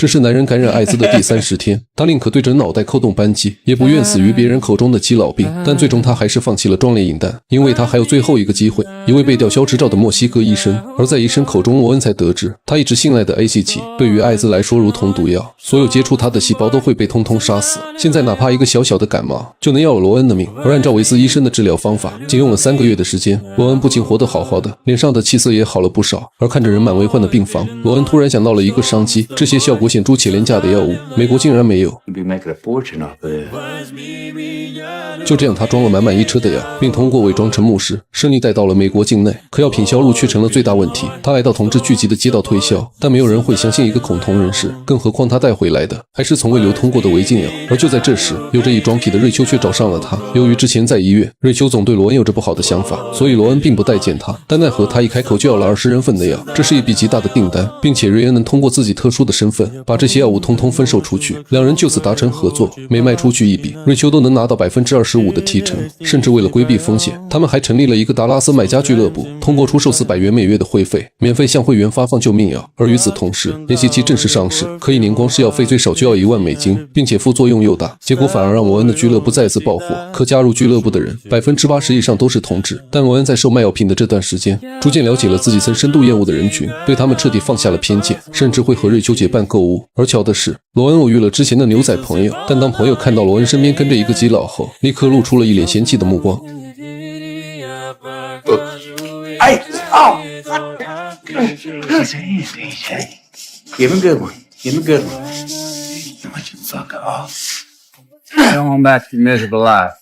这是男人感染艾滋的第30天，他宁可对着脑袋扣动扳机，也不愿死于别人口中的基佬病。但最终他还是放弃了壮烈饮弹，因为他还有最后一个机会。一位被吊销执照的墨西哥医生，而在医生口中，罗恩才得知，他一直信赖的 ACT 对于艾滋来说如同毒药，所有接触他的细胞都会被通通杀死。现在哪怕一个小小的感冒，就能要了罗恩的命。而按照维斯医生的治疗方法，仅用了3个月的时间，罗恩不仅活得好好的，脸上的气色也好了不少。而看着人满为患的病房，罗恩突然想到了一个商机，这些效果显著且廉价的药物，美国竟然没有。就这样，他装了满满一车的药，并通过伪装成牧师，顺利带到了美国境内。可药品销路却成了最大问题。他来到同志聚集的街道推销，但没有人会相信一个恐同人士，更何况他带回来的还是从未流通过的违禁药。而就在这时，有着一装癖的瑞秋却找上了他。由于之前在医院，瑞秋总对罗恩有着不好的想法，所以罗恩并不待见他。但奈何他一开口就要了20人份的药，这是一笔极大的订单，并且瑞恩能通过自己特殊的身份，把这些药物通通分售出去。两人就此达成合作，每卖出去一笔，瑞秋都能拿到25%的提成。甚至为了规避风险，他们还成立了一个达拉斯买家俱乐部，通过出售400元每月的会费，免费向会员发放救命药。而与此同时，联系期正式上市，可以年光试药费最少就要1万美金，并且副作用又大，结果反而让罗恩的俱乐部再次爆火。可加入俱乐部的人80%以上都是同志，但罗恩在售卖药品的这段时间，逐渐了解了自己曾深度厌恶的人群，对他们彻底放下了偏见，甚至会和瑞秋结伴购物。而巧的是，罗恩偶遇了之前的牛仔朋友，但当朋友看到罗恩身边跟着一个基佬后，立刻露出了一脸嫌弃的目光。Hey, oh! DJ. Give him a good one. Give him a good one. Why don't you fuck off? Go on back to your miserable life.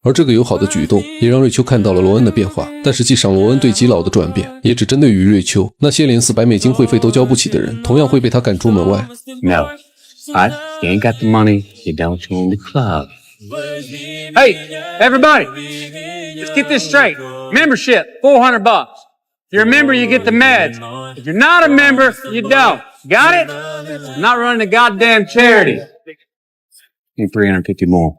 而这个友好的举动也让瑞秋看到了罗恩的变化，但实际上罗恩对基佬的转变也只针对于瑞秋，那些连400美金会费都交不起的人，同样会被他赶出门外。No. Alright? You ain't got the money. You don't join the club. Hey, everybody, let's get this straight. Membership, $400. If you're a member, you get the meds. If you're not a member, you don't. Got it? I'm not running a goddamn charity. Need 350 more.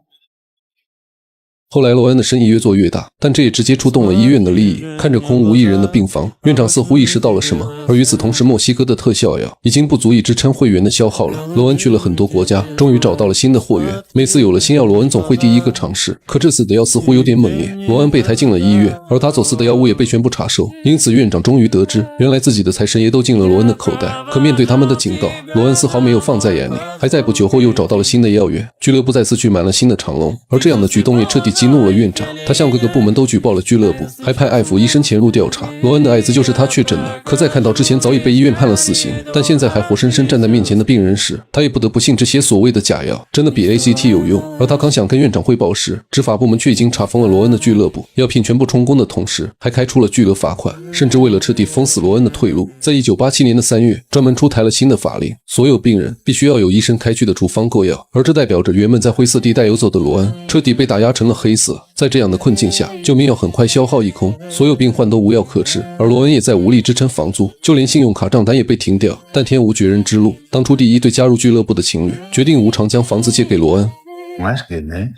后来罗恩的生意越做越大，但这也直接触动了医院的利益。看着空无一人的病房，院长似乎意识到了什么。而与此同时，墨西哥的特效药已经不足以支撑会员的消耗了。罗恩去了很多国家，终于找到了新的货源。每次有了新药，罗恩总会第一个尝试。可这次的药似乎有点猛烈，罗恩被抬进了医院，而他走私的药物也被全部查收。因此院长终于得知，原来自己的财神爷都进了罗恩的口袋。可面对他们的警告，罗恩丝毫没有放在眼里，还在不久后又找到了新的药源。俱乐部再次聚满了新的长龙，而这样的举动也彻底激怒了院长。他向各个部门都举报了俱乐部，还派艾弗医生潜入调查。罗恩的艾滋就是他确诊的。可在看到之前早已被医院判了死刑，但现在还活生生站在面前的病人时，他也不得不信这些所谓的假药真的比 ACT 有用。而他刚想跟院长汇报时，执法部门却已经查封了罗恩的俱乐部，药品全部充公的同时，还开出了巨额罚款。甚至为了彻底封死罗恩的退路，在1987年的3月，专门出台了新的法令，所有病人必须要有医生开具的处方购药。而这代表着原本在灰色地带游走的罗恩，彻底被打压成了黑色。在这样的困境下，救命药很快消耗一空，所有病患都无药可治，而罗恩也在无力支撑房租，就连信用卡账单也被停掉。但天无绝人之路，当初第一对加入俱乐部的情侣决定无偿将房子借给罗恩。That's good, man.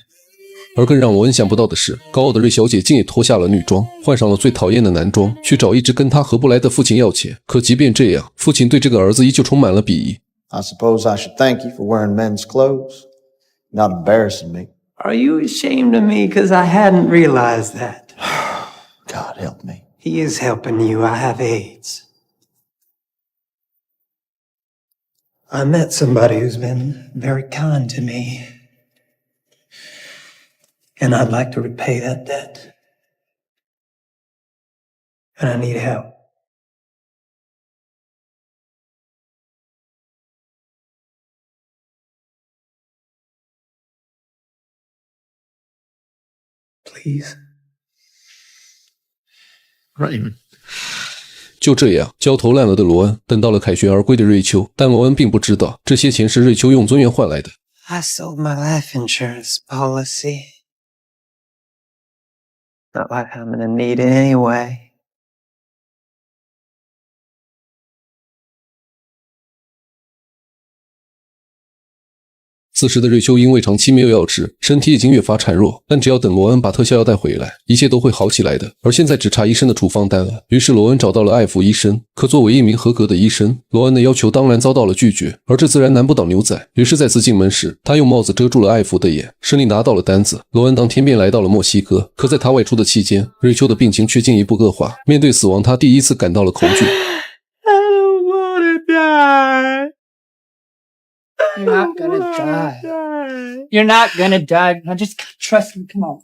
而更让罗恩想不到的是，高傲的瑞小姐竟也脱下了女装，换上了最讨厌的男装，去找一直跟她合不来的父亲要钱。可即便这样，父亲对这个儿子依旧充满了鄙夷。 I suppose I should thank you for wearing men's clothes, not embarrassing me. Are you ashamed of me because I hadn't realized that? God help me. He is helping you. I have AIDS. I met somebody who's been very kind to me. And I'd like to repay that debt. And I need help. Please. Raymond. 就这样，焦头烂额的罗恩等到了凯旋而归的瑞秋，但罗恩并不知道，这些钱是瑞秋用尊严换来的。 I sold my life insurance policy. Not like I'm gonna need it anyway. 此时的瑞秋因为长期没有药吃，身体已经越发孱弱，但只要等罗恩把特效药带回来，一切都会好起来的。而现在只差医生的处方单了。于是罗恩找到了艾弗医生，可作为一名合格的医生，罗恩的要求当然遭到了拒绝，而这自然难不倒牛仔。于是再次进门时，他用帽子遮住了艾弗的眼，顺利拿到了单子。罗恩当天便来到了墨西哥，可在他外出的期间，瑞秋的病情却进一步恶化。面对死亡，他第一次感到了恐惧。You're not gonna die. You're not gonna die. Now just trust me. Come on.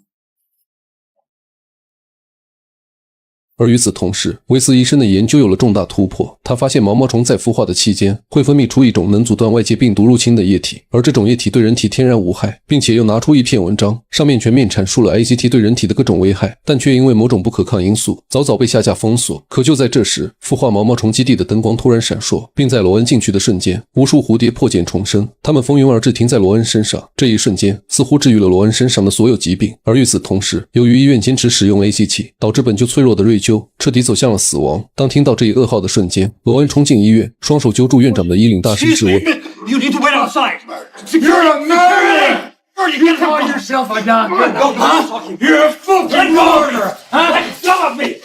而与此同时，维斯医生的研究有了重大突破。他发现毛毛虫在孵化的期间会分泌出一种能阻断外界病毒入侵的液体，而这种液体对人体天然无害，并且又拿出一篇文章，上面全面阐述了 AZT 对人体的各种危害，但却因为某种不可抗因素早早被下架封锁。可就在这时，孵化毛毛虫基地的灯光突然闪烁，并在罗恩进去的瞬间，无数蝴蝶破茧重生，它们蜂拥而至，停在罗恩身上。这一瞬间似乎治愈了罗恩身上的所有疾病。而与此同时，由于医院坚持使用 AC 器，导致本就脆弱的瑞秋彻底走向了死亡。当听到这一噩耗的瞬间，罗恩冲进医院，双手揪住院长的衣领，大声质问 You need to wait outside. You're a murderer. You call yourself a doctor, huh? You're a fucking murderer, huh? Stop me.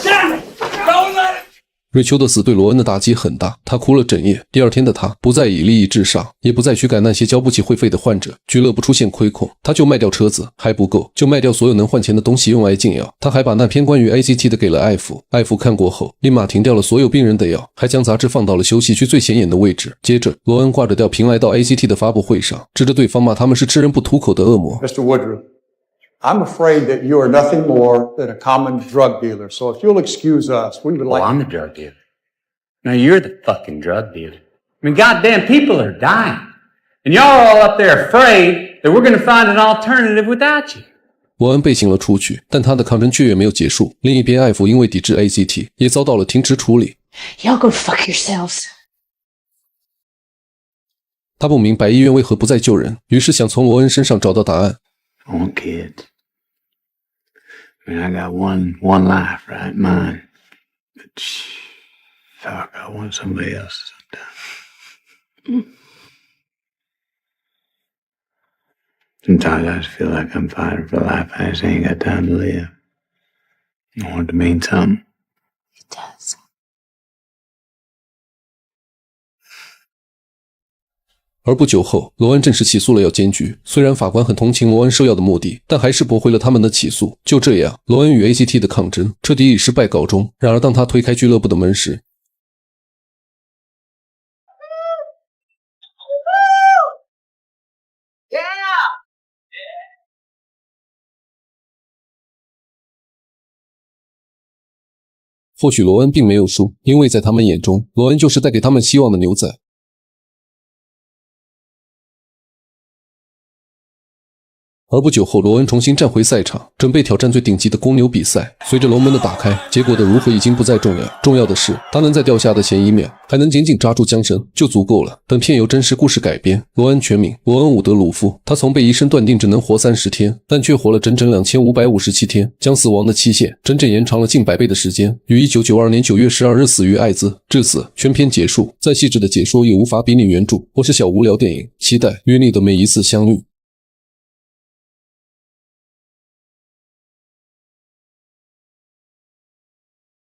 Damn it. Don't let it. 瑞秋的死对罗恩的打击很大，他哭了整夜。第二天的他不再以利益至上，也不再驱赶那些交不起会费的患者。俱乐部出现亏空，他就卖掉车子，还不够，就卖掉所有能换钱的东西用来进药。他还把那篇关于 AZT 的给了艾弗，艾弗看过后立马停掉了所有病人的药，还将杂志放到了休息区最显眼的位置。接着，罗恩挂着吊瓶来到 AZT 的发布会上，指着对方骂他们是吃人不吐口的恶魔。 Mr. Woodruff.I'm afraid that you are nothing more than a common drug dealer. So if you'll excuse us, we would Oh, like... I'm the drug dealer. Now you're the fucking drug dealer. I mean, goddamn, people are dying. And y'all are all up there afraid that we're going to find an alternative without you. 罗恩被请了出去，但他的抗争却也没有结束。另一边，艾弗因为抵制 AZT， 也遭到了停职处理。 Y'all go fuck yourselves. 他不明白医院为何不再救人，于是想从罗恩身上找到答案。 I want kids. I mean, I got one life, right? Mine. But fuck, I want somebody else sometimes. Sometimes I just feel like I'm fighting for life. I just ain't got time to live. I want it to mean something. It does. 而不久后，罗恩正式起诉了药监局。虽然法官很同情罗恩收药的目的，但还是驳回了他们的起诉。就这样，罗恩与 AZT 的抗争彻底以失败告终。然而，当他推开俱乐部的门时，或许罗恩并没有输，因为在他们眼中，罗恩就是带给他们希望的牛仔。而不久后，罗恩重新站回赛场，准备挑战最顶级的公牛比赛。随着龙门的打开，结果的如何已经不再重要，重要的是他能在掉下的前1秒还能紧紧抓住缰绳就足够了。本片由真实故事改编，罗恩全名罗恩·伍德鲁夫，他从被医生断定只能活30天，但却活了整整2557天，将死亡的期限整整延长了近100倍的时间。于1992年9月12日死于艾滋。至此，全片结束。再细致的解说也无法比拟原著。我是小无聊电影，期待与你的每一次相遇。